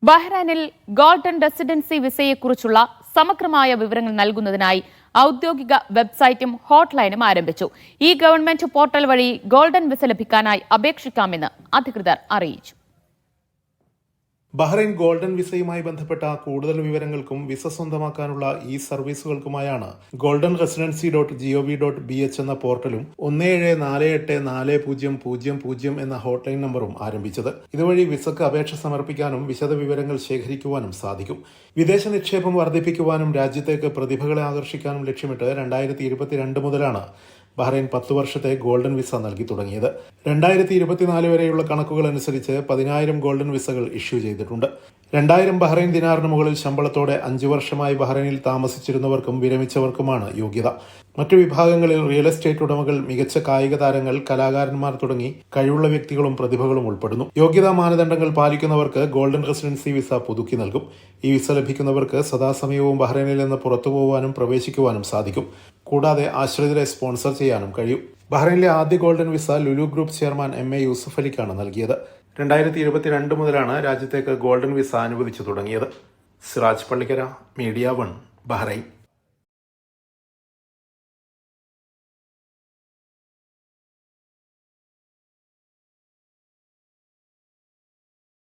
ബഹ്റൈനിൽ golden residency വിസയെക്കുറിച്ചുള്ള സമഗ്രമായ വിവരങ്ങൾ നൽകുന്നതിനായി ഔദ്യോഗിക വെബ്സൈറ്റും ഹോട്ട്ലൈനും ആരംഭിച്ചു. ഈ ഗവൺമെന്റ് പോർട്ടൽ വഴി ഗോൾഡൻ വിസ ലഭിക്കാനായി അപേക്ഷിക്കാമെന്ന് അധികൃതർ അറിയിച്ചു. ബഹ്റൈൻ ഗോൾഡൻ വിസയുമായി ബന്ധപ്പെട്ട കൂടുതൽ വിവരങ്ങൾക്കും വിസ സ്വന്തമാക്കാനുള്ള ഈ സർവീസുകൾക്കുമായാണ് ഗോൾഡൻ റെസിഡൻസി.gov.bh എന്ന പോർട്ടലും 17484000 എന്ന ഹോട്ട്ലൈൻ നമ്പറും ആരംഭിച്ചത്. ഇതുവഴി വിസക്ക് അപേക്ഷ സമർപ്പിക്കാനും വിശദ വിവരങ്ങൾ ശേഖരിക്കുവാനും സാധിക്കും. വിദേശ നിക്ഷേപം വർദ്ധിപ്പിക്കുവാനും രാജ്യത്തേക്ക് പ്രതിഭകളെ ആകർഷിക്കാനും ലക്ഷ്യമിട്ട് 2022 മുതലാണ് ബഹ്റൈൻ 10 വർഷത്തെ ഗോൾഡൻ വിസ നൽകി തുടങ്ങിയത്. 2024 വരെയുള്ള കണക്കുകൾ അനുസരിച്ച് 10,000 ഗോൾഡൻ വിസകൾ ഇഷ്യൂ ചെയ്തിട്ടുണ്ട്. 2000 ബഹ്റൈൻ ദിനാറിന് മുകളിൽ ശമ്പളത്തോടെ 5 വർഷമായി ബഹ്റൈനിൽ താമസിച്ചിരുന്നവർക്കും വിരമിച്ചവർക്കുമാണ് യോഗ്യത. മറ്റു വിഭാഗങ്ങളിൽ റിയൽ എസ്റ്റേറ്റ് ഉടമകൾ, മികച്ച കായിക താരങ്ങൾ, കലാകാരന്മാർ തുടങ്ങി കഴിവുള്ള വ്യക്തികളും പ്രതിഭകളും ഉൾപ്പെടുന്നു. യോഗ്യതാ മാനദണ്ഡങ്ങൾ പാലിക്കുന്നവർക്ക് ഗോൾഡൻ റെസിഡൻസി വിസ പുതുക്കി നൽകും. ഈ വിസ ലഭിക്കുന്നവർക്ക് സദാസമയവും ബഹ്റൈനിൽ നിന്ന് പുറത്തു പോകാനും പ്രവേശിക്കുവാനും സാധിക്കും. കൂടാതെ ആശ്രിതരെ സ്പോൺസർ ചെയ്യാനും കഴിയും. ബഹ്റൈനിലെ ആദ്യ golden visa Lulu group chairman MA Yusuf അലിക്കാണ് നൽകിയത്. 2022 മുതലാണ് രാജ്യത്തേക്ക് ഗോൾഡൻ വിസ അനുവദിച്ചു തുടങ്ങിയത്. Siraj Pallikkara, media 1, Bahrain.